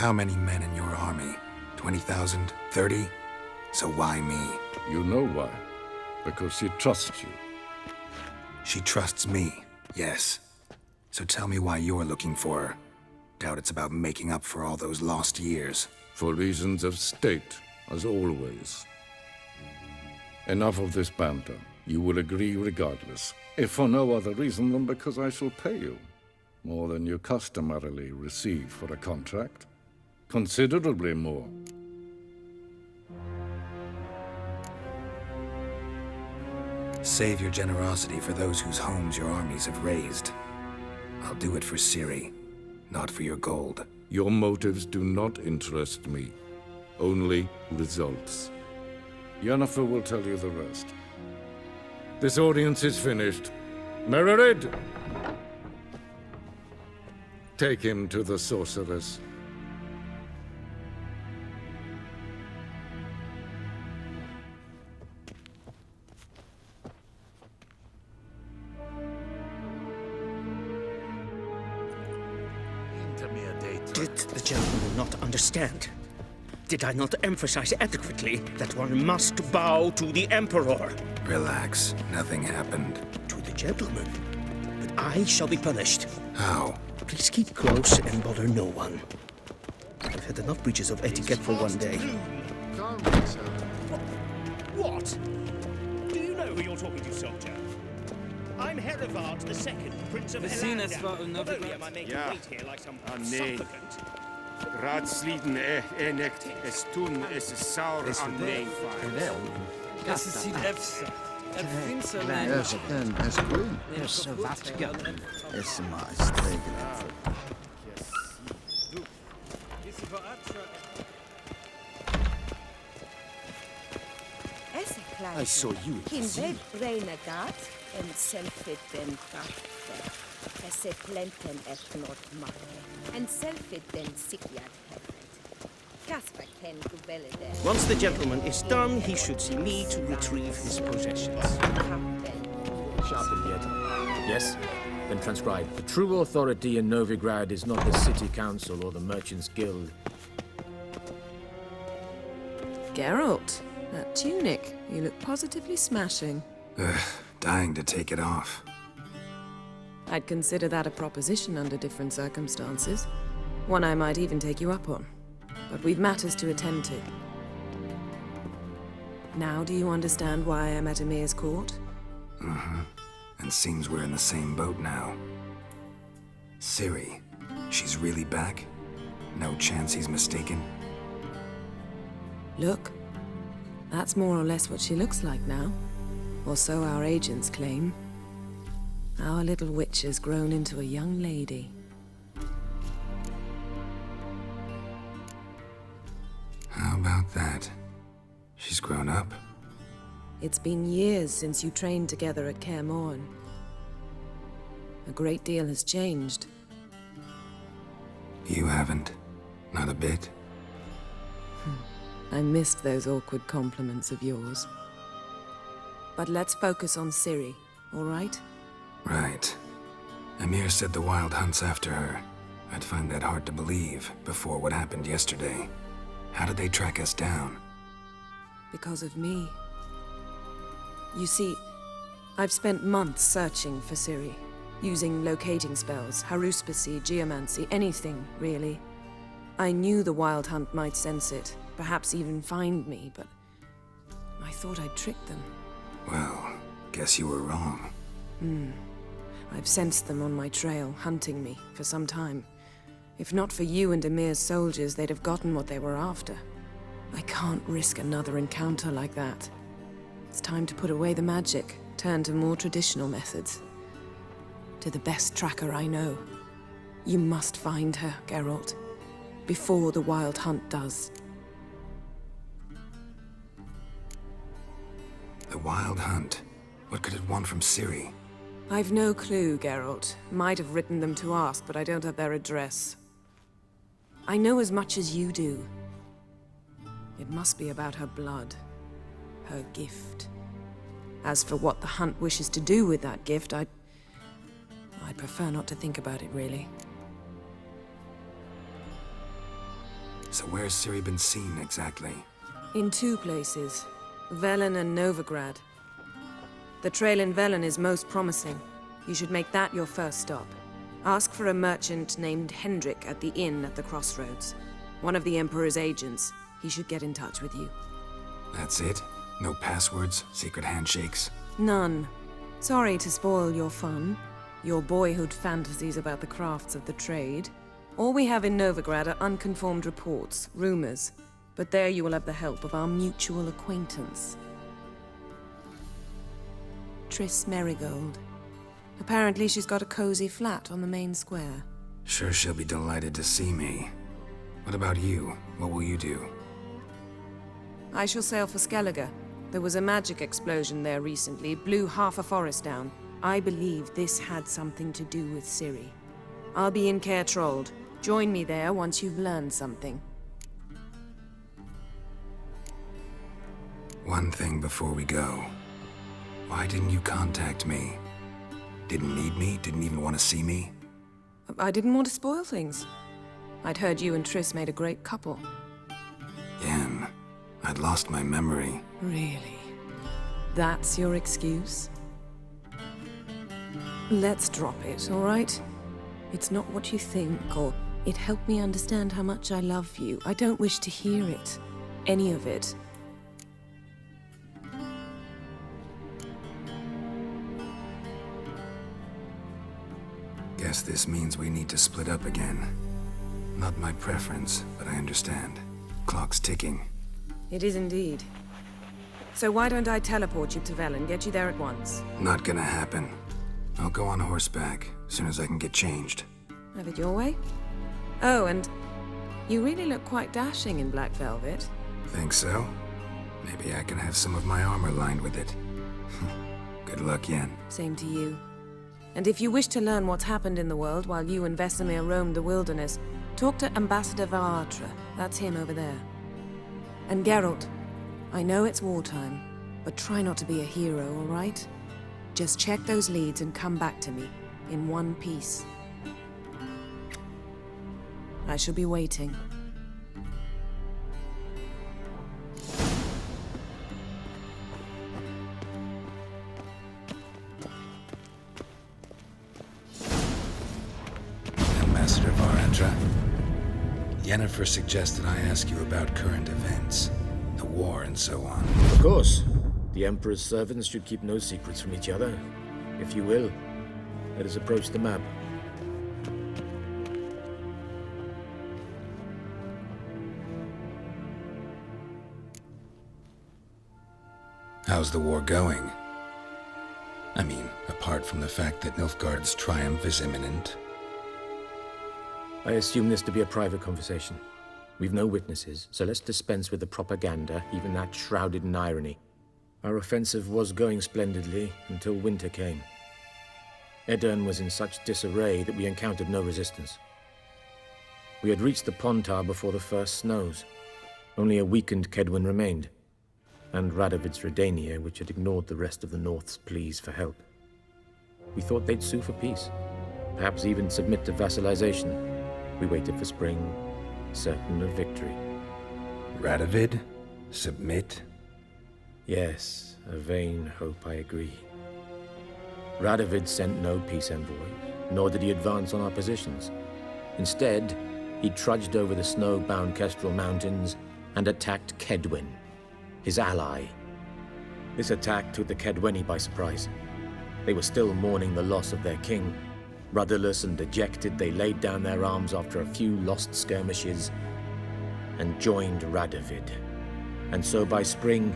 How many men in your army? 20,000? 30? So why me? You know why. Because she trusts you. She trusts me, yes. So tell me why you're looking for her. Doubt it's about making up for all those lost years. For reasons of state, as always. Enough of this banter. You will agree regardless. If for no other reason than because I shall pay you. More than you customarily receive for a contract. Considerably more. Save your generosity for those whose homes your armies have razed. I'll do it for Ciri, not for your gold. Your motives do not interest me. Only results. Yennefer will tell you the rest. This audience is finished. Mererid! Take him to the sorceress. Did the gentleman not understand? Did I not emphasize adequately that one must bow to the Emperor? Relax. Nothing happened. To the gentleman. But I shall be punished. How? Please keep close and bother no one. I've had enough breaches of etiquette for one day. What? Do you know who you're talking to, soldier? I'm Herivard II, Prince of Elandar. Not only am I making wait here like some supplicant. Raadsliden enekt es tun es saur aan mijn vaart. Es ist die Efsa. Östen, es grün, es vatten, es mais regnet. I saw you. Kinved Renegat en selfit den Gaffe. Esse plenten et not make. En selfit den Sikyat hefet. Kasper ken gubelede. Once the gentleman is done, he should see me to retrieve his possessions. Sharpen yet. Yes? Then transcribe. The true authority in Novigrad is not the City Council or the Merchants Guild. Geralt, that tunic. You look positively smashing. Ugh, dying to take it off. I'd consider that a proposition under different circumstances. One I might even take you up on. But we've matters to attend to. Now do you understand why I'm at Emir's court? Mm-hmm. And seems we're in the same boat now. Ciri, she's really back? No chance he's mistaken? Look. That's more or less what she looks like now. Or so our agents claim. Our little witch has grown into a young lady. How about that? She's grown up? It's been years since you trained together at Kaer Morhen. A great deal has changed. You haven't? Not a bit? I missed those awkward compliments of yours. But let's focus on Ciri, all right? Right. Emir said the Wild Hunt's after her. I'd find that hard to believe before what happened yesterday. How did they track us down? Because of me. You see, I've spent months searching for Ciri, using locating spells, haruspicy, geomancy, anything, really. I knew the Wild Hunt might sense it, perhaps even find me, but I thought I'd tricked them. Well, guess you were wrong. I've sensed them on my trail, hunting me, for some time. If not for you and Emir's soldiers, they'd have gotten what they were after. I can't risk another encounter like that. It's time to put away the magic, turn to more traditional methods. To the best tracker I know. You must find her, Geralt. Before the Wild Hunt does. The Wild Hunt? What could it want from Ciri? I've no clue, Geralt. Might have written them to ask, but I don't have their address. I know as much as you do. It must be about her blood. Her gift. As for what the Hunt wishes to do with that gift, I'd prefer not to think about it, really. So where's Ciri been seen exactly? In 2 places, Velen and Novigrad. The trail in Velen is most promising. You should make that your first stop. Ask for a merchant named Hendrik at the inn at the crossroads. One of the Emperor's agents. He should get in touch with you. That's it? No passwords, secret handshakes? None. Sorry to spoil your fun, your boyhood fantasies about the crafts of the trade. All we have in Novigrad are unconfirmed reports, rumors. But there you will have the help of our mutual acquaintance. Triss Merigold. Apparently she's got a cozy flat on the main square. Sure she'll be delighted to see me. What about you? What will you do? I shall sail for Skellige. There was a magic explosion there recently, blew half a forest down. I believe this had something to do with Ciri. I'll be in Caer Trold. Join me there once you've learned something. One thing before we go. Why didn't you contact me? Didn't need me? Didn't even want to see me? I didn't want to spoil things. I'd heard you and Triss made a great couple. Yen, I'd lost my memory. Really? That's your excuse? Let's drop it, all right? It's not what you think, or it helped me understand how much I love you. I don't wish to hear it. Any of it. Guess this means we need to split up again. Not my preference, but I understand. Clock's ticking. It is indeed. So why don't I teleport you to Velen, get you there at once? Not gonna happen. I'll go on horseback, as soon as I can get changed. Have it your way? Oh, and you really look quite dashing in black velvet. Think so? Maybe I can have some of my armor lined with it. Good luck, Yen. Same to you. And if you wish to learn what's happened in the world while you and Vesemir roamed the wilderness, talk to Ambassador Varatra. That's him over there. And Geralt, I know it's wartime, but try not to be a hero, all right? Just check those leads and come back to me, in one piece. I shall be waiting. Ambassador Varatra, Yennefer suggested I ask you about current events, the war and so on. Of course. The Emperor's servants should keep no secrets from each other. If you will, let us approach the map. How's the war going? I mean, apart from the fact that Nilfgaard's triumph is imminent. I assume this to be a private conversation. We've no witnesses, so let's dispense with the propaganda, even that shrouded in irony. Our offensive was going splendidly until winter came. Edirn was in such disarray that we encountered no resistance. We had reached the Pontar before the first snows. Only a weakened Kedwin remained, and Radovid's Redania, which had ignored the rest of the North's pleas for help. We thought they'd sue for peace, perhaps even submit to vassalization. We waited for spring, certain of victory. Radovid? Submit? Yes, a vain hope, I agree. Radovid sent no peace envoys, nor did he advance on our positions. Instead, he trudged over the snow-bound Kestrel Mountains and attacked Kedwen, his ally. This attack took the Kedweni by surprise. They were still mourning the loss of their king. Rudderless and dejected, they laid down their arms after a few lost skirmishes and joined Radovid. And so by spring,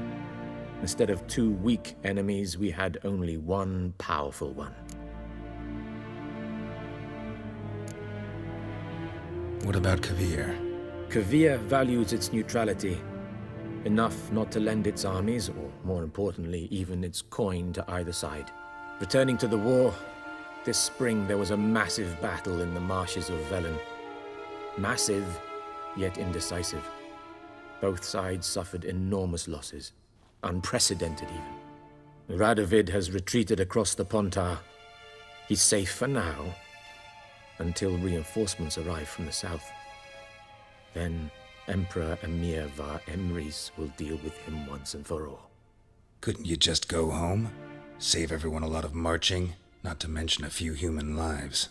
instead of 2 weak enemies, we had only one powerful one. What about Kavir? Kavir values its neutrality, enough not to lend its armies, or more importantly, even its coin to either side. Returning to the war, this spring there was a massive battle in the marshes of Velen. Massive, yet indecisive. Both sides suffered enormous losses. Unprecedented, even. Radovid has retreated across the Pontar. He's safe for now, until reinforcements arrive from the south. Then, Emperor Emir var Emrys will deal with him once and for all. Couldn't you just go home? Save everyone a lot of marching, not to mention a few human lives.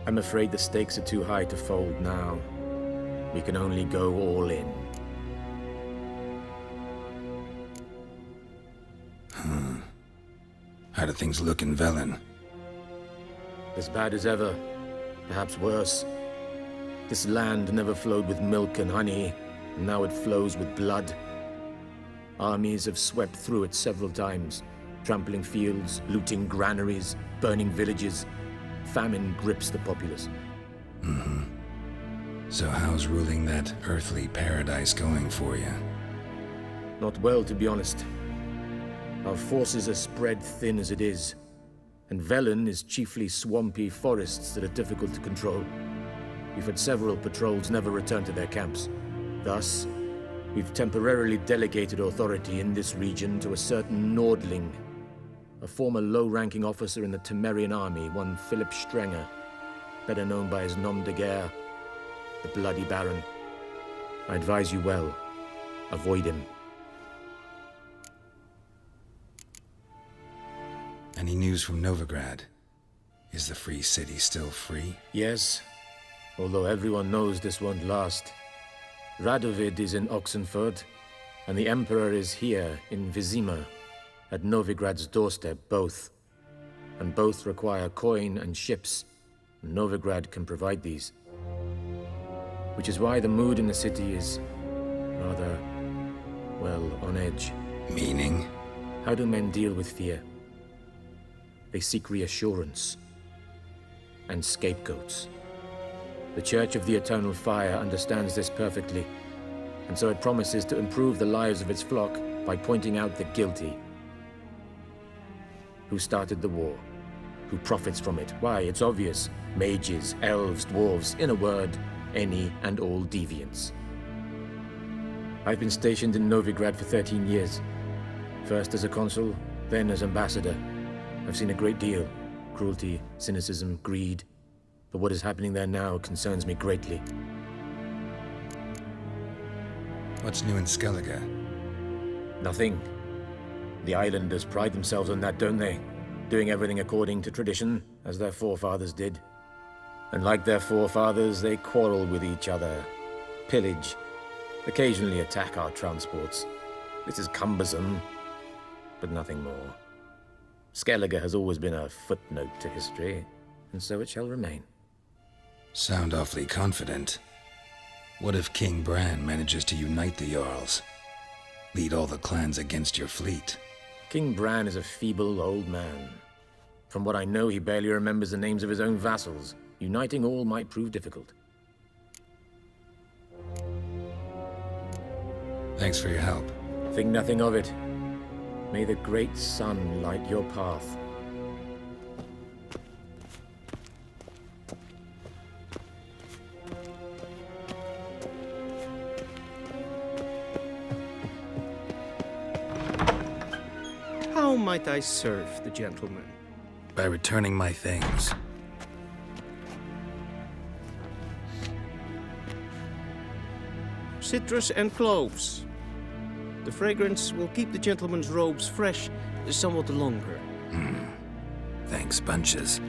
I'm afraid the stakes are too high to fold now. We can only go all in. How do things look in Velen? As bad as ever, perhaps worse. This land never flowed with milk and honey, and now it flows with blood. Armies have swept through it several times, trampling fields, looting granaries, burning villages. Famine grips the populace. So how's ruling that earthly paradise going for you? Not well, to be honest. Our forces are spread thin as it is, and Velen is chiefly swampy forests that are difficult to control. We've had several patrols never return to their camps. Thus, we've temporarily delegated authority in this region to a certain Nordling, a former low-ranking officer in the Temerian army, one Philip Strenger, better known by his nom de guerre, the Bloody Baron. I advise you well. Avoid him. Any news from Novigrad? Is the free city still free? Yes, although everyone knows this won't last. Radovid is in Oxenford, and the Emperor is here in Vizima, at Novigrad's doorstep, both. And both require coin and ships, and Novigrad can provide these. Which is why the mood in the city is rather, well, on edge. Meaning? How do men deal with fear? They seek reassurance and scapegoats. The Church of the Eternal Fire understands this perfectly, and so it promises to improve the lives of its flock by pointing out the guilty. Who started the war? Who profits from it? Why, it's obvious. Mages, elves, dwarves, in a word, any and all deviants. I've been stationed in Novigrad for 13 years. First as a consul, then as ambassador. I've seen a great deal. Cruelty, cynicism, greed. But what is happening there now concerns me greatly. What's new in Skellige? Nothing. The islanders pride themselves on that, don't they? Doing everything according to tradition, as their forefathers did. And like their forefathers, they quarrel with each other, pillage, occasionally attack our transports. This is cumbersome, but nothing more. Skellige has always been a footnote to history, and so it shall remain. Sound awfully confident. What if King Bran manages to unite the Jarls? Lead all the clans against your fleet? King Bran is a feeble old man. From what I know, he barely remembers the names of his own vassals. Uniting all might prove difficult. Thanks for your help. Think nothing of it. May the great sun light your path. How might I serve the gentleman? By returning my things. Citrus and cloves. The fragrance will keep the gentleman's robes fresh somewhat longer. Thanks, bunches.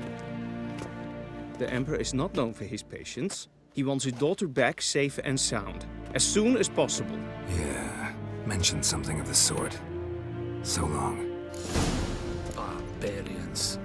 The Emperor is not known for his patience. He wants his daughter back safe and sound, as soon as possible. Yeah, mentioned something of the sort. So long. Barbarians.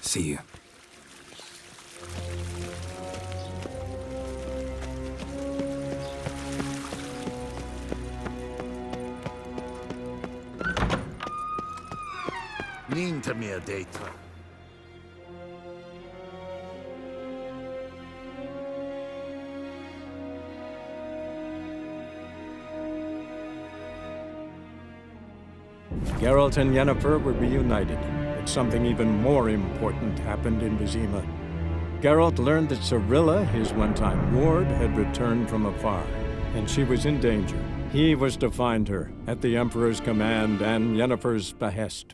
See you. Niente mehr data. Geralt and Yennefer were reunited, but something even more important happened in Vizima. Geralt learned that Cirilla, his one-time ward, had returned from afar, and she was in danger. He was to find her, at the Emperor's command and Yennefer's behest.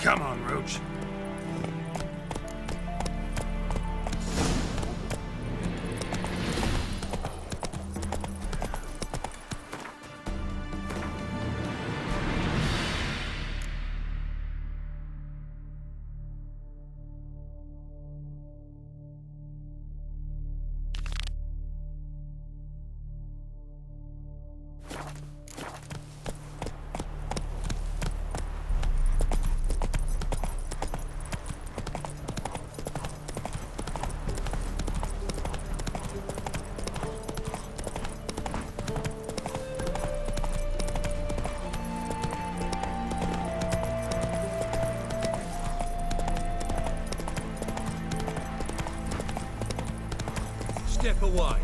Come on, Roach. Step away.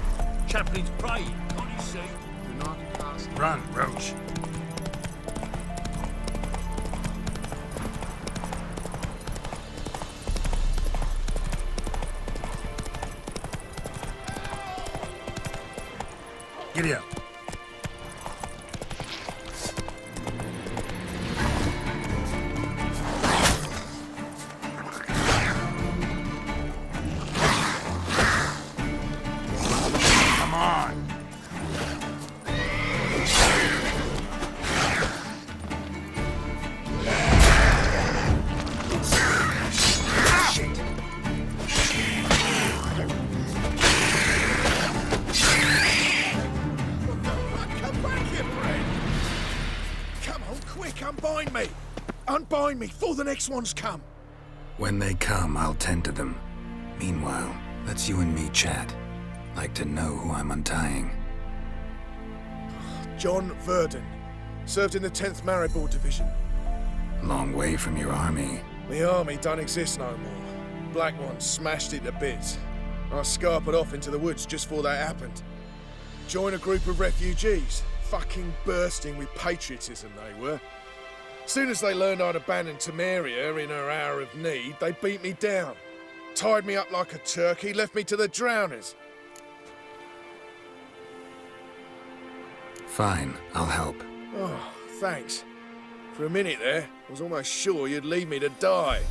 Chaplain's praying, can't you see? Do not cast. Run, Roach. Giddy up. Unbind me! Unbind me before the next ones come! When they come, I'll tend to them. Meanwhile, let's you and me chat. Like to know who I'm untying. John Verdon. Served in the 10th Maribor Division. Long way from your army. The army don't exist no more. Black Ones smashed it to bits. I scarpered off into the woods just before that happened. Joined a group of refugees. Fucking bursting with patriotism they were. Soon as they learned I'd abandoned Temeria in her hour of need, they beat me down. Tied me up like a turkey, left me to the drowners. Fine, I'll help. Oh, thanks. For a minute there, I was almost sure you'd leave me to die.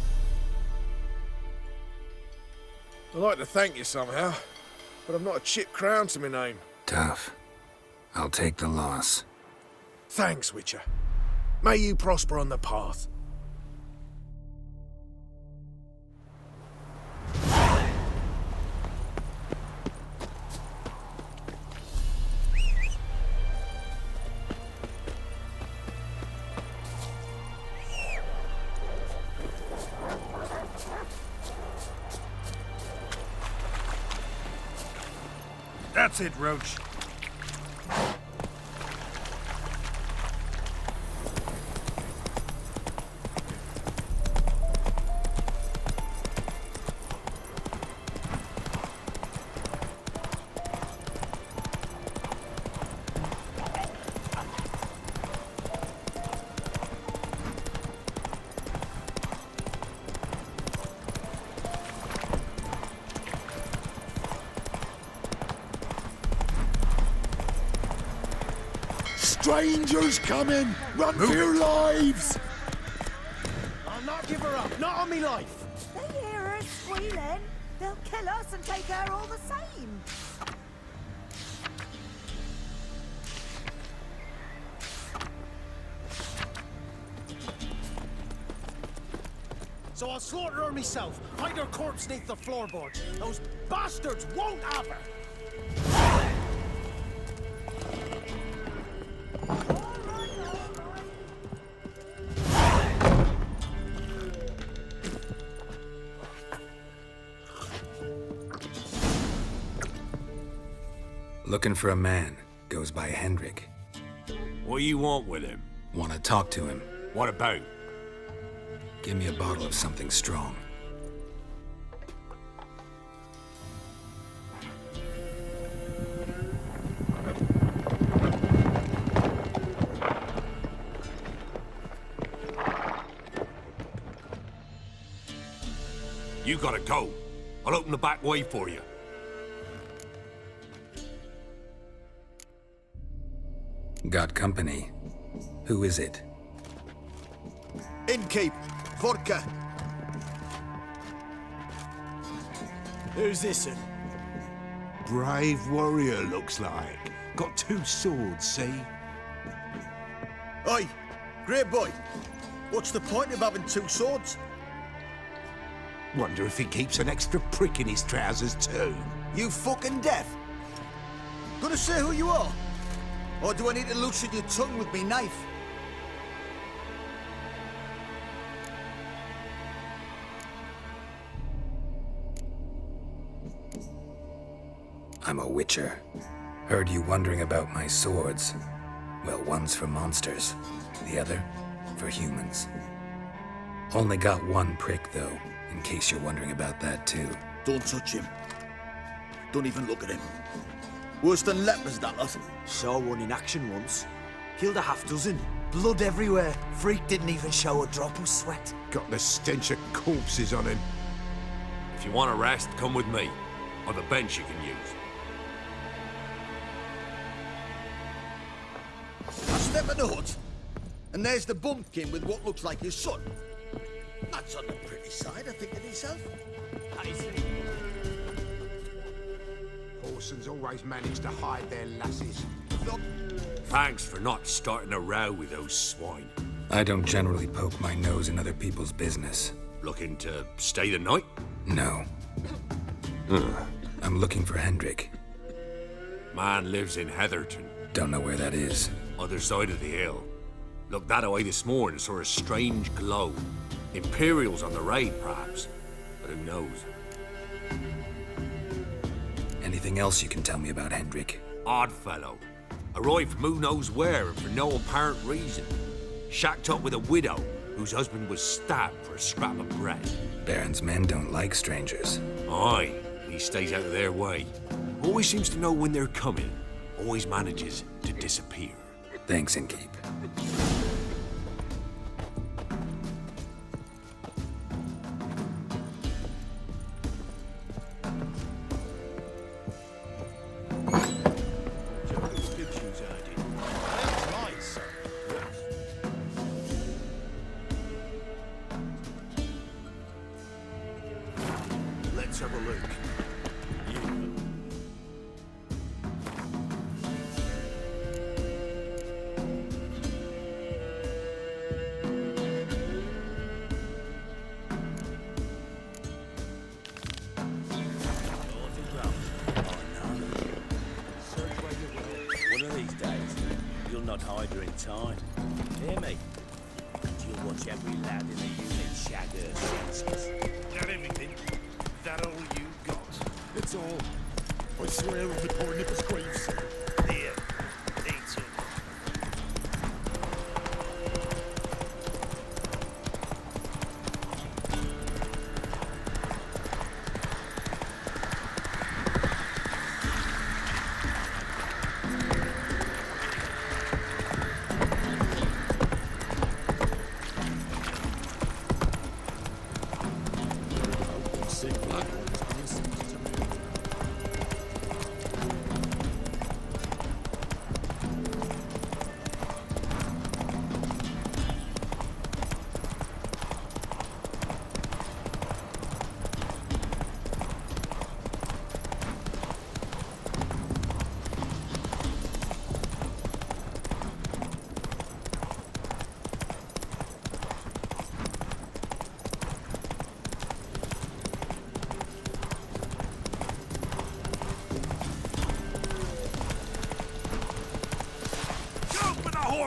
I'd like to thank you somehow, but I've not a chip crown to my name. Tough. I'll take the loss. Thanks, Witcher. May you prosper on the path. That's it, Roach. Strangers coming! Run for your lives! I'll not give her up, not on me life. They hear her squealing. They'll kill us and take her all the same. So I'll slaughter her myself, hide her corpse neath the floorboards. Those bastards won't have her! Looking for a man. Goes by Hendrik. What do you want with him? Want to talk to him. What about? Give me a bottle of something strong. You gotta go. I'll open the back way for you. Got company. Who is it? Innkeep, vodka. Who's this one? Brave warrior, looks like. Got 2 swords, see? Oi, great boy. What's the point of having 2 swords? Wonder if he keeps an extra prick in his trousers too. You fucking deaf? Gonna say who you are? Or do I need to loosen your tongue with me knife? I'm a witcher. Heard you wondering about my swords. Well, one's for monsters, the other for humans. Only got 1 prick, though, in case you're wondering about that, too. Don't touch him. Don't even look at him. Worse than lepers, that lot. Saw one in action once. Killed a half-dozen. Blood everywhere. Freak didn't even show a drop of sweat. Got the stench of corpses on him. If you want a rest, come with me. Or the bench you can use. I step in the hut, and there's the bumpkin with what looks like his son. That's on the pretty side, I think to myself. Horsons always manage to hide their lasses. Look. Thanks for not starting a row with those swine. I don't generally poke my nose in other people's business. Looking to stay the night? No. I'm looking for Hendrik. Man lives in Heatherton. Don't know where that is. Other side of the hill. Looked that away this morning, saw a strange glow. Imperials on the raid, perhaps. But who knows? Anything else you can tell me about Hendrik? Odd fellow. Arrived from who knows where and for no apparent reason. Shacked up with a widow whose husband was stabbed for a scrap of bread. Baron's men don't like strangers. Aye, he stays out of their way. Always seems to know when they're coming. Always manages to disappear. Thanks, Innkeep. Let's have a look. Hide her in time. Hear me? And you'll watch every lad in the unit shag her senses. Not everything. That all you got? It's all. I swear on the poor nipper's grave, sir. There. Eat it.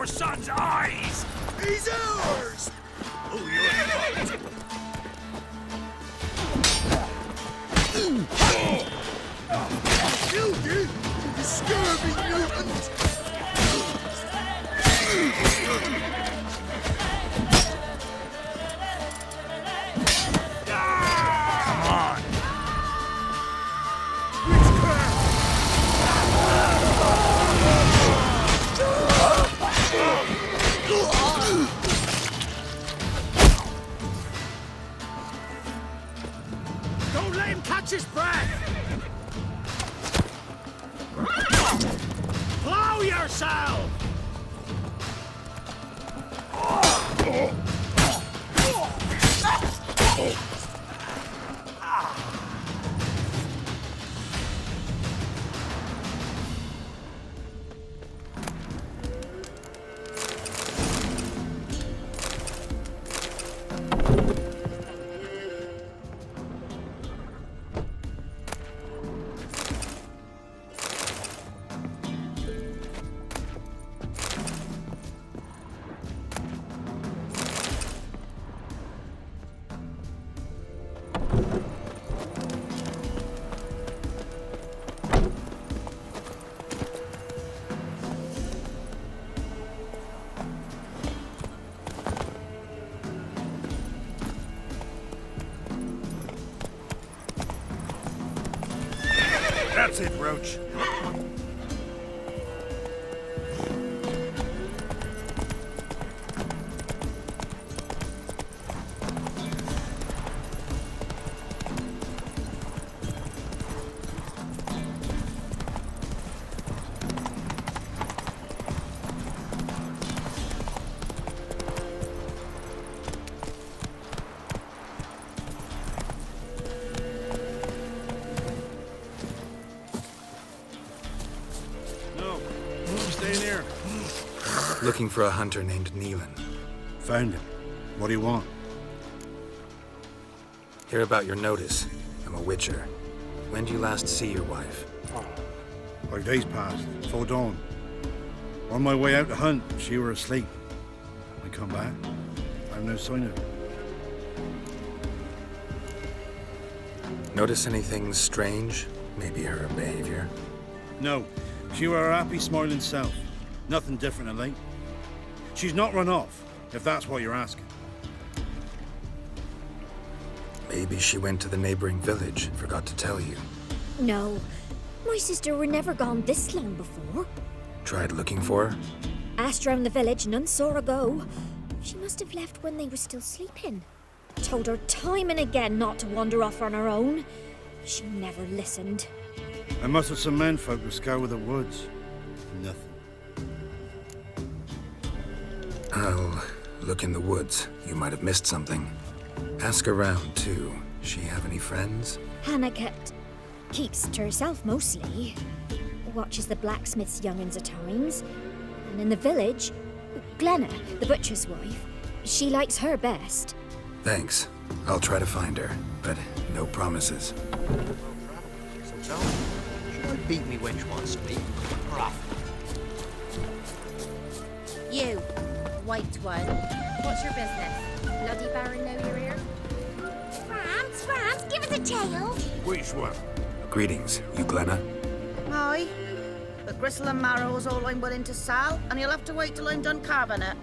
your son's eyes! He's ours! Oh, you're fucked! Killed you! You scurvy mutant! Come on! Don't let him catch his breath! Blow yourself! That's it, Roach. Looking for a hunter named Neelan. Found him. What do you want? Hear about your notice. I'm a witcher. When did you last see your wife? 5 days passed, before dawn. On my way out to hunt, she were asleep. I come back, I've no sign of her. Notice anything strange? Maybe her behavior? No, she were her happy, smiling self. Nothing different of late. She's not run off, if that's what you're asking. Maybe she went to the neighboring village, forgot to tell you. No. My sister were never gone this long before. Tried looking for her? Asked round the village, none saw her go. She must have left when they were still sleeping. Told her time and again not to wander off on her own. She never listened. I must have some menfolk to scour the woods. Nothing. I'll look in the woods. You might have missed something. Ask around, too. She have any friends? Hannah keeps to herself mostly. Watches the blacksmith's young'uns at times. And in the village, Glenna, the butcher's wife, she likes her best. Thanks. I'll try to find her, but no promises. So, should I beat me wench once, me? You, white one. What's your business? Bloody Baron know you're here? Frans, give us a tale. Which one? Greetings, you Glenna. Aye. But gristle and marrow is all I'm willing to sell, and you'll have to wait till I'm done carving it.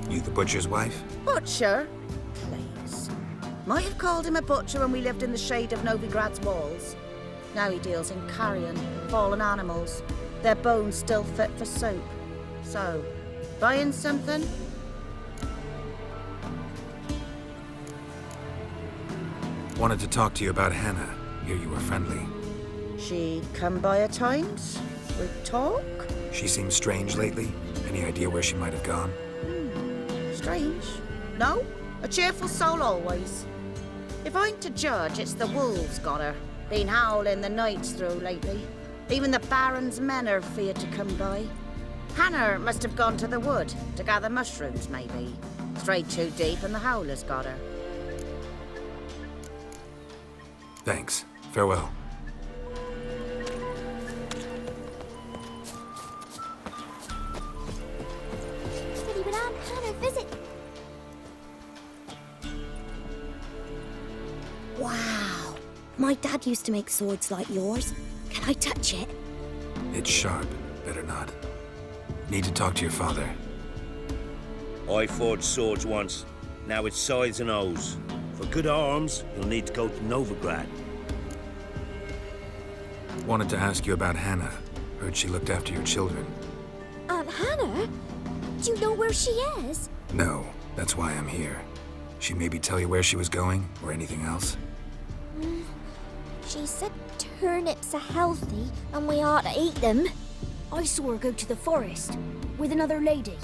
You the butcher's wife? Butcher? Please. Might have called him a butcher when we lived in the shade of Novigrad's walls. Now he deals in carrion, fallen animals. Their bones still fit for soup. So, buying something? Wanted to talk to you about Hannah. Hear you were friendly. She'd come by at times. We'd talk. She seems strange lately. Any idea where she might have gone? Strange. No, a cheerful soul always. If I'm to judge, it's the wolves got her. Been howling the nights through lately. Even the Baron's men are feared to come by. Hannah must have gone to the wood to gather mushrooms, maybe. Strayed too deep and the howlers got her. Thanks. Farewell. Wow. My dad used to make swords like yours. Can I touch it? It's sharp. Better not. Need to talk to your father. I forged swords once. Now it's scythes and hoes. For good arms, you'll need to go to Novigrad. Wanted to ask you about Hannah. Heard she looked after your children. Aunt Hannah? Do you know where she is? No, that's why I'm here. She maybe tell you where she was going, or anything else? She said turnips are healthy and we ought to eat them. I saw her go to the forest with another lady.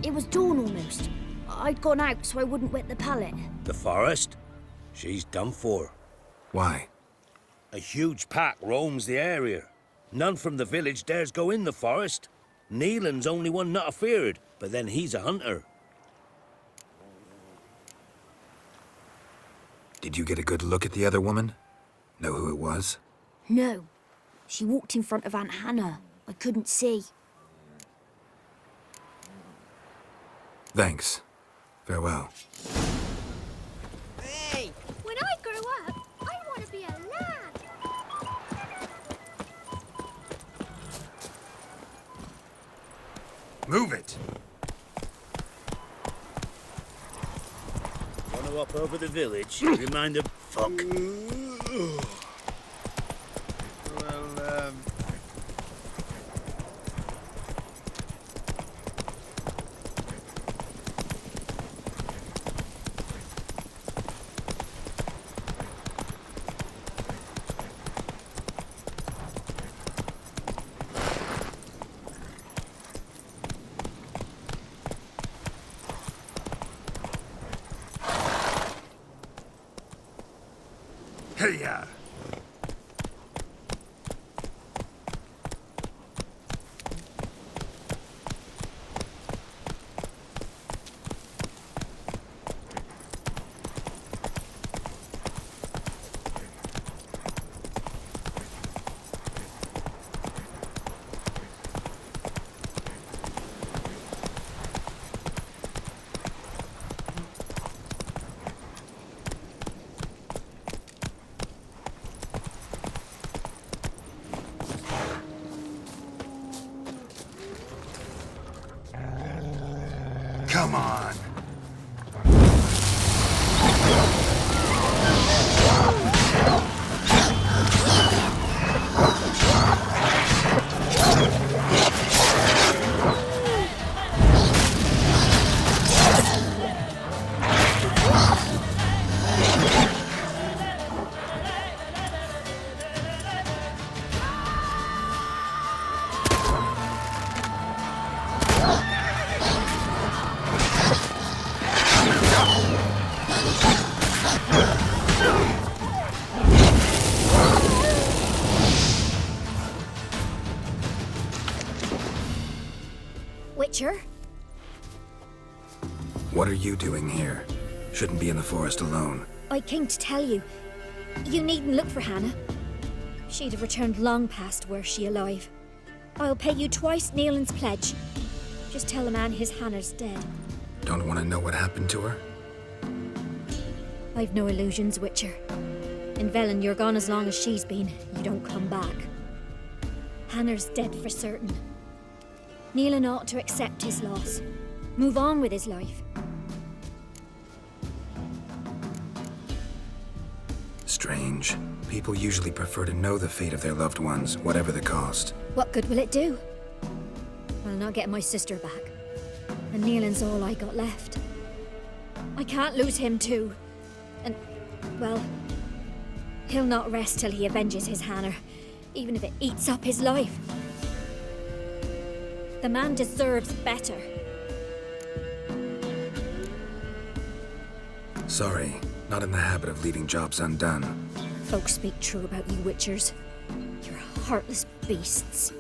It was dawn almost. I'd gone out so I wouldn't wet the pallet. The forest? She's done for. Why? A huge pack roams the area. None from the village dares go in the forest. Neelan's only one not afeared, but then he's a hunter. Did you get a good look at the other woman? Know who it was? No. She walked in front of Aunt Hannah. I couldn't see. Thanks. Farewell. Hey! When I grow up, I want to be a lad. Move it! Want to up over the village? Remind them, fuck. Well, Hey-ya! Come on! Witcher? What are you doing here? Shouldn't be in the forest alone. I came to tell you. You needn't look for Hannah. She'd have returned long past were she alive. I'll pay you twice Neelan's pledge. Just tell the man his Hannah's dead. Don't want to know what happened to her? I've no illusions, Witcher. In Velen, you're gone as long as she's been. You don't come back. Hannah's dead for certain. Neelan ought to accept his loss. Move on with his life. Strange. People usually prefer to know the fate of their loved ones, whatever the cost. What good will it do? I'll not get my sister back. And Neelan's all I got left. I can't lose him too. And, well, he'll not rest till he avenges his Hannah, even if it eats up his life. The man deserves better. Sorry, not in the habit of leaving jobs undone. Folks speak true about you Witchers. You're heartless beasts.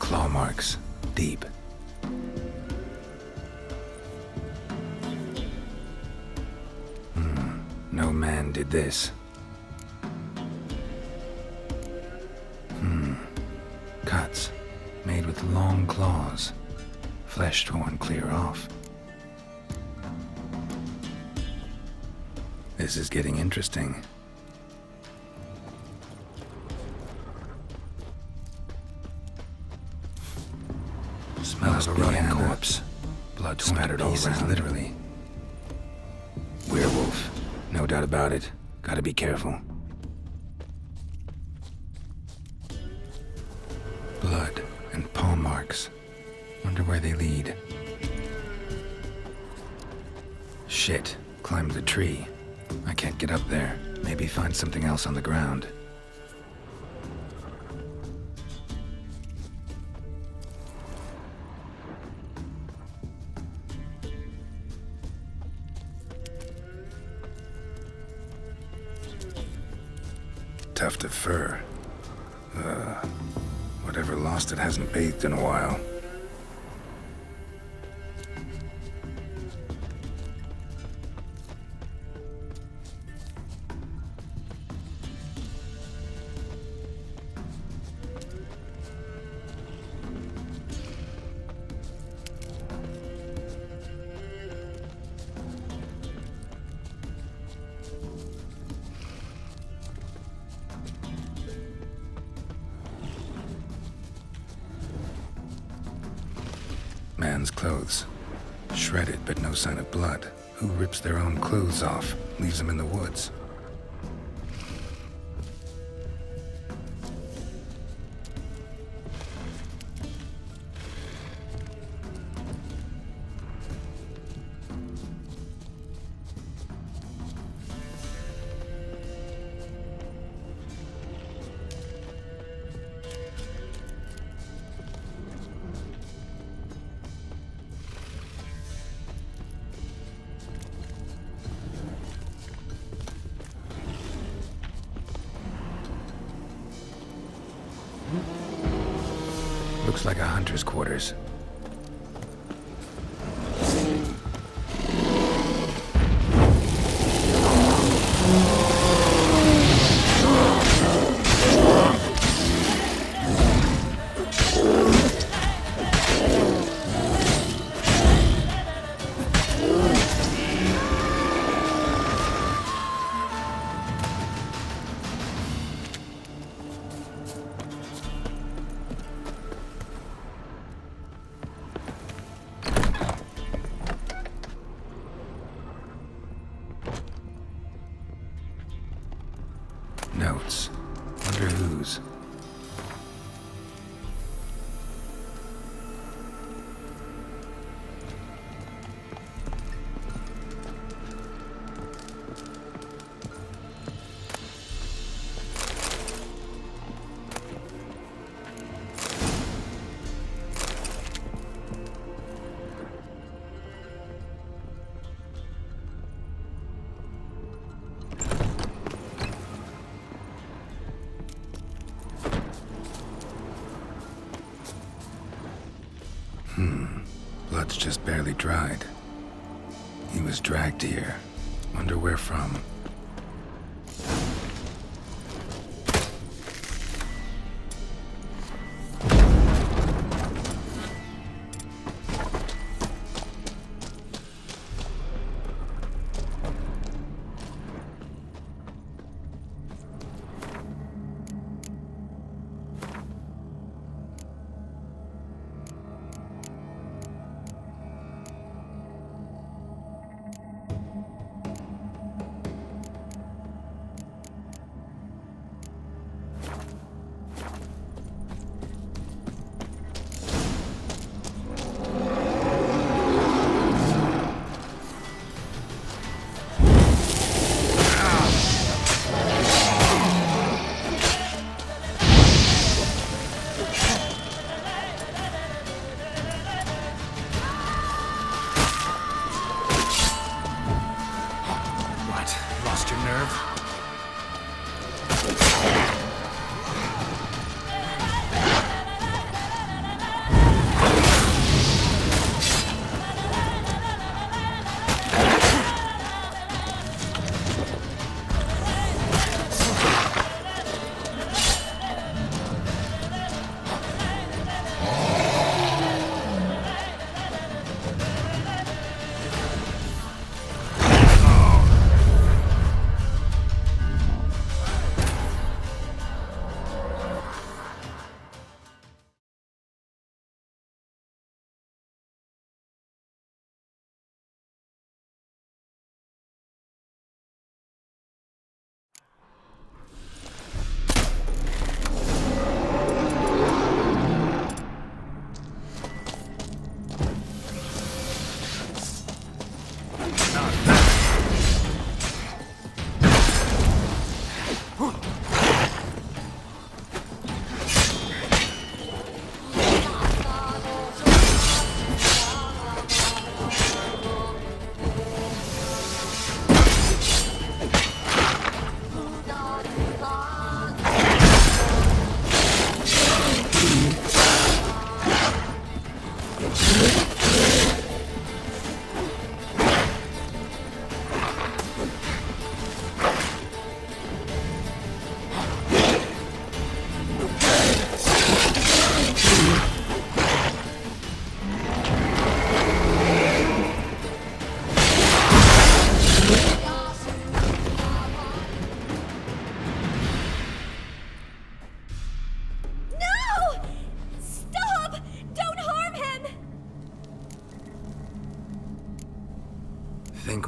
Claw marks. Deep. No man did this. Cuts. Made with long claws. Flesh torn clear off. This is getting interesting. Smell of a rotting corpse. Blood spattered all around. Literally. Werewolf. No doubt about it. Gotta be careful. Blood and paw marks. Wonder where they lead. Shit. Climbed the tree. I can't get up there. Maybe find something else on the ground. Tuft of fur. Whatever lost it hasn't bathed in a while. Man's clothes. Shredded, but no sign of blood. Who rips their own clothes off, leaves them in the woods? Looks like a hunter's quarters. Notes. Wonder whose. Blood's just barely dried. He was dragged here. Wonder where from.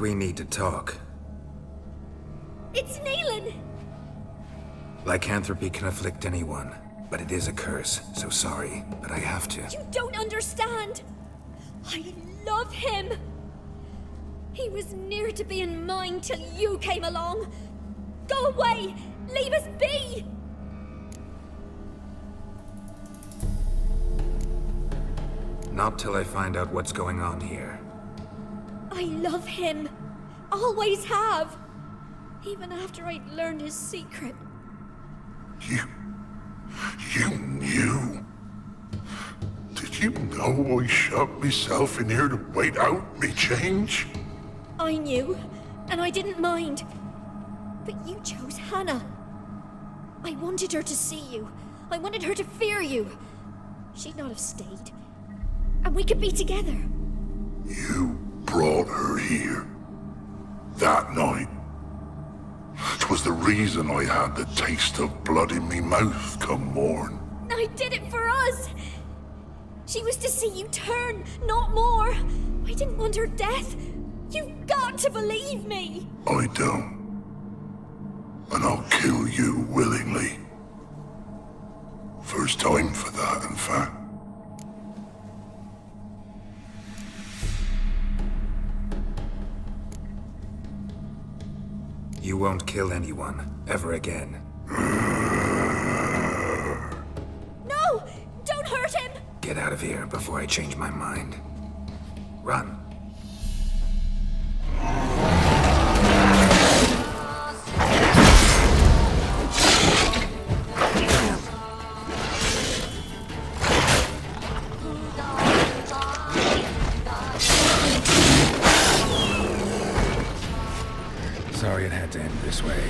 we need to talk. It's Neelan! Lycanthropy can afflict anyone, but it is a curse, so sorry, but I have to. You don't understand! I love him! He was near to being mine till you came along! Go away! Leave us be! Not till I find out what's going on here. I love him. Always have. Even after I'd learned his secret. You knew? Did you know I shut myself in here to wait out me change? I knew, and I didn't mind. But you chose Hannah. I wanted her to see you. I wanted her to fear you. She'd not have stayed. And we could be together. You brought her here. That night. 'Twas the reason I had the taste of blood in me mouth come morn. I did it for us. She was to see you turn, not more. I didn't want her death. You've got to believe me. I don't. And I'll kill you willingly. First time for that, in fact. You won't kill anyone, ever again. No! Don't hurt him! Get out of here before I change my mind. Run. Sorry it had to end this way.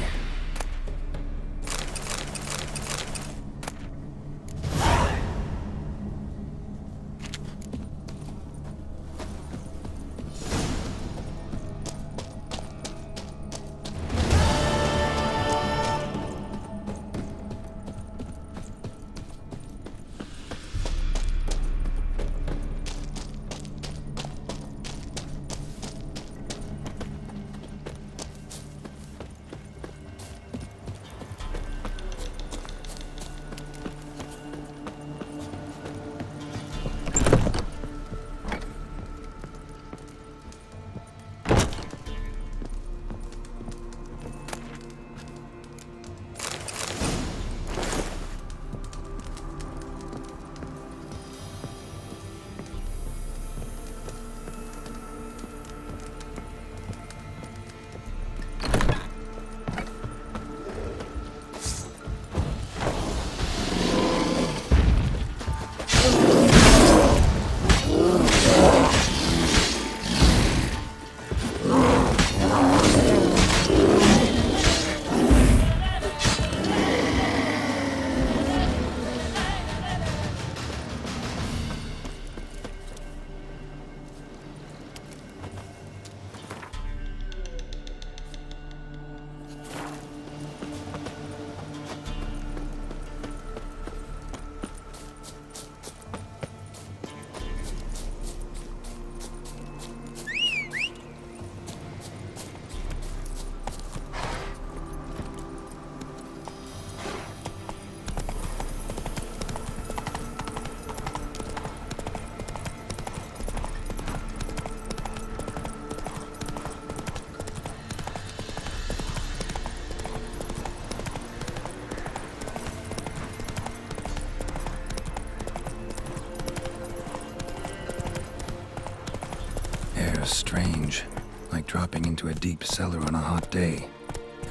Strange, like dropping into a deep cellar on a hot day.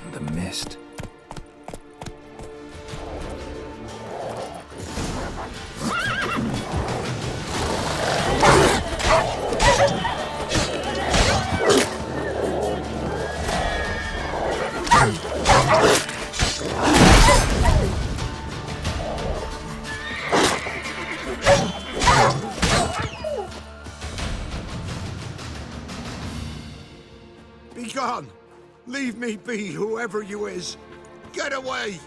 And the mist. Begone! Leave me be, whoever you is! Get away!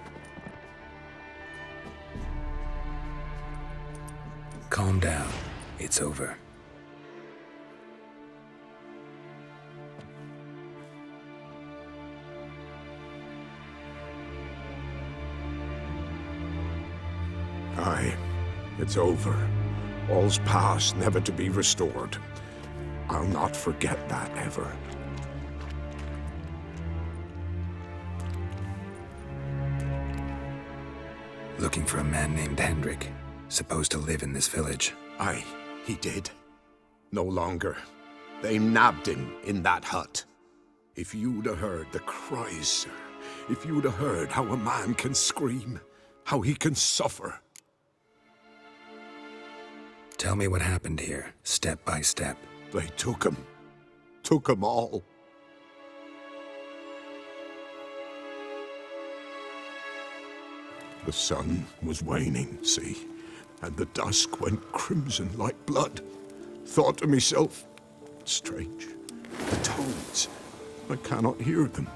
Calm down. It's over. Aye, it's over. All's past, never to be restored. I'll not forget that ever. Looking for a man named Hendrik, supposed to live in this village. Aye, he did. No longer. They nabbed him in that hut. If you'd have heard the cries, sir, if you'd have heard how a man can scream, how he can suffer. Tell me what happened here, step by step. They took him. Took him all. The sun was waning, see, and the dusk went crimson like blood. Thought to myself, strange, the toads, I cannot hear them.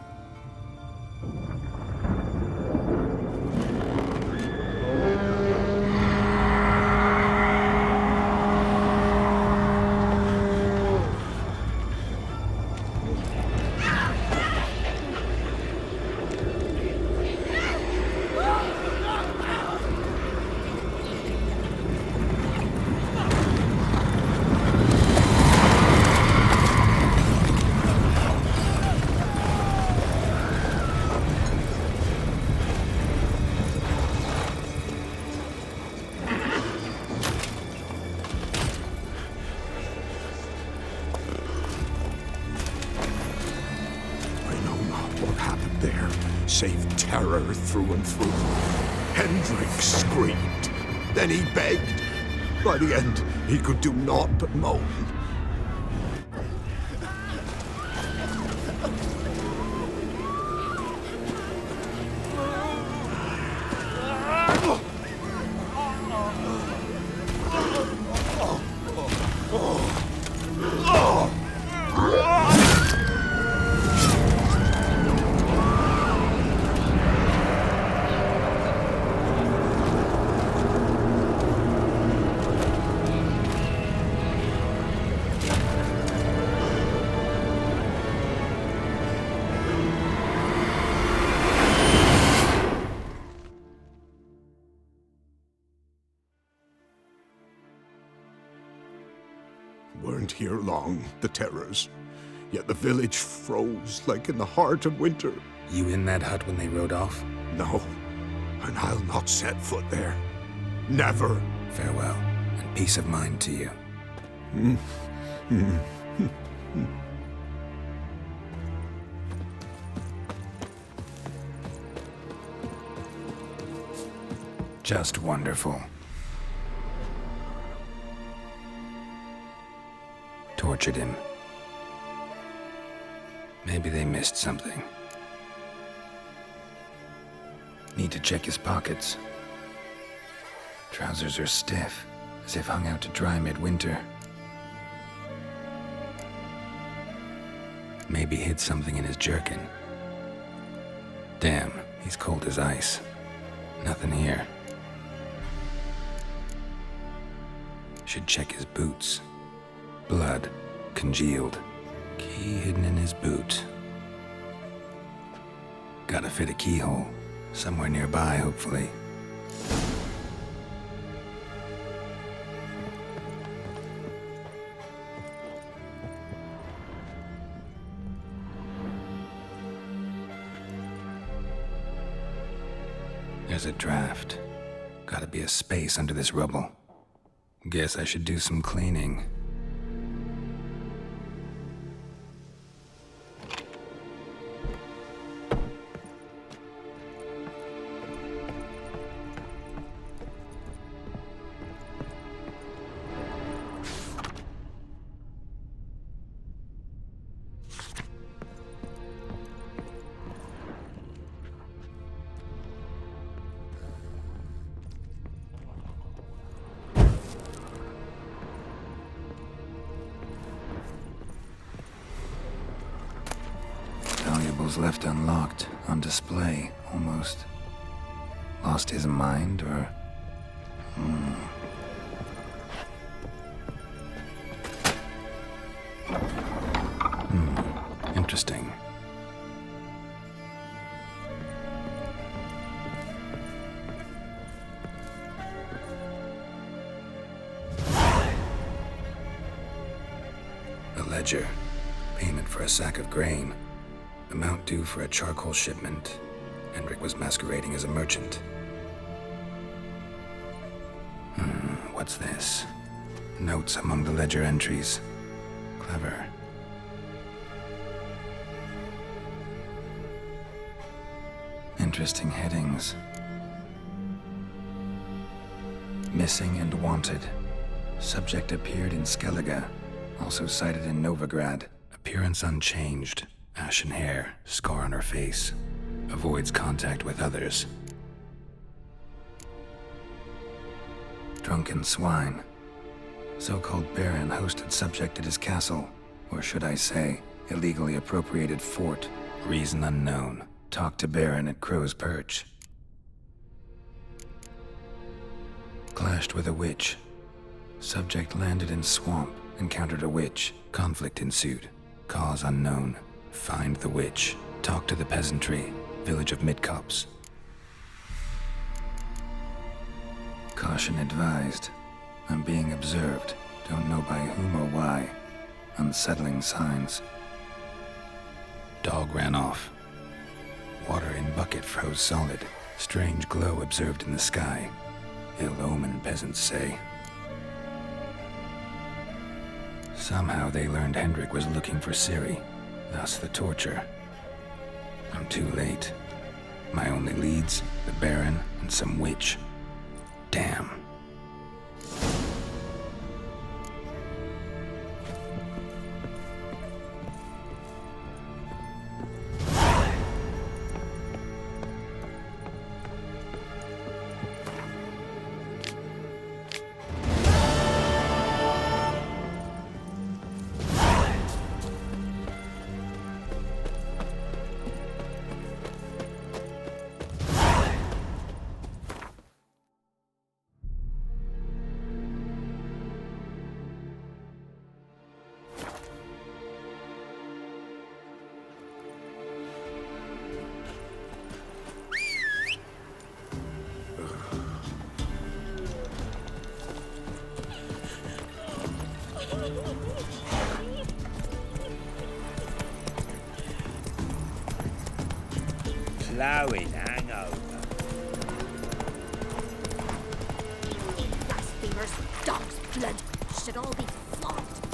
Save terror through and through. Hendrik screamed. Then he begged. By the end, he could do naught but moan. Weren't here long, the terrors. Yet the village froze like in the heart of winter. You in that hut when they rode off? No, and I'll not set foot there. Never. Farewell, and peace of mind to you. Just wonderful. Tortured him. Maybe they missed something. Need to check his pockets. Trousers are stiff, as if hung out to dry midwinter. Maybe hid something in his jerkin. Damn, he's cold as ice. Nothing here. Should check his boots. Blood, congealed. Key hidden in his boot. Gotta fit a keyhole. Somewhere nearby, hopefully. There's a draft. Gotta be a space under this rubble. Guess I should do some cleaning. Left unlocked, on display, almost. Lost his mind, or... Interesting. ledger. Payment for a sack of grain. Amount due for a charcoal shipment. Hendrik was masquerading as a merchant. What's this? Notes among the ledger entries. Clever. Interesting headings. Missing and wanted. Subject appeared in Skellige. Also sighted in Novigrad. Appearance unchanged. Ashen hair. Scar on her face. Avoids contact with others. Drunken swine. So-called Baron hosted subject at his castle. Or should I say, illegally appropriated fort. Reason unknown. Talked to Baron at Crow's Perch. Clashed with a witch. Subject landed in swamp. Encountered a witch. Conflict ensued. Cause unknown. Find the witch. Talk to the peasantry. Village of Midcopse. Caution advised. I'm being observed. Don't know by whom or why. Unsettling signs. Dog ran off. Water in bucket froze solid. Strange glow observed in the sky. Ill omen, peasants say. Somehow they learned Hendrik was looking for Ciri. Thus the torture. I'm too late. My only leads, the Baron and some witch. Damn. Flowing hangover. Blasphemers, dog's blood, should all be flogged.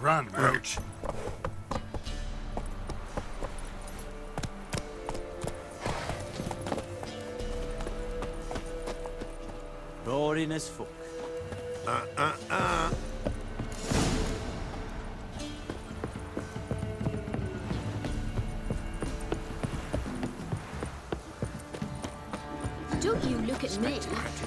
Run, Roach. Boring as fuck. Don't you look at me.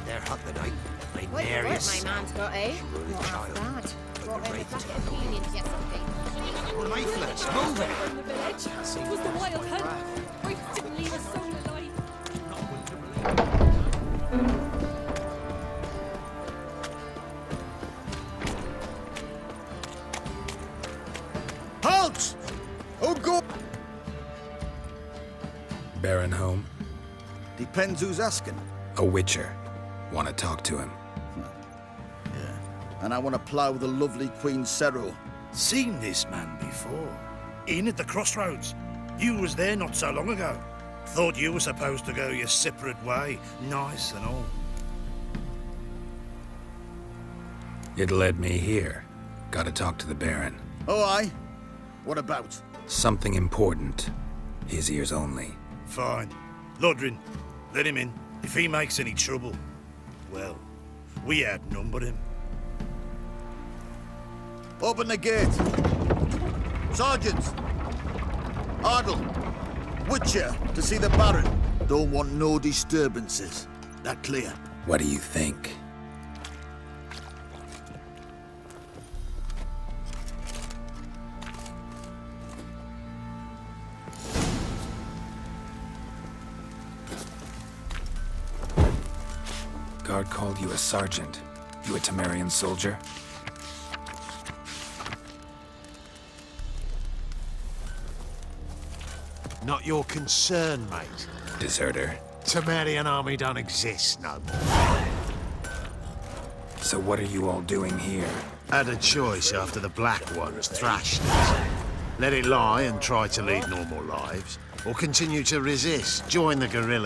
They're hot the night. My Quite the nary work a my soul. man's got, eh? Sure is Not child. half that. Brought in a Great. packet of peelings yesterday. Lifeless, move it! From the village. It was the wild hunt. Wraiths didn't leave a soul alive. Halt! Oh, go! Baron home? Depends who's asking. A witcher. Want to talk to him. And I want to plough the lovely Queen Cero. Seen this man before. In at the crossroads. You was there not so long ago. Thought you were supposed to go your separate way. Nice and all. It led me here. Gotta talk to the Baron. Oh, aye? What about? Something important. His ears only. Fine. Lodrin, let him in. If he makes any trouble, well, we outnumber him. Open the gate. Sergeants! Ardle! Witcher, to see the Baron. Don't want no disturbances. That clear? What do you think? Guard called you a sergeant. You a Temerian soldier? Not your concern, mate. Deserter. Temerian army don't exist no more. So what are you all doing here? Had a choice after the Black Ones thrashed us. Let it lie and try to lead normal lives, or continue to resist, join the guerrillas.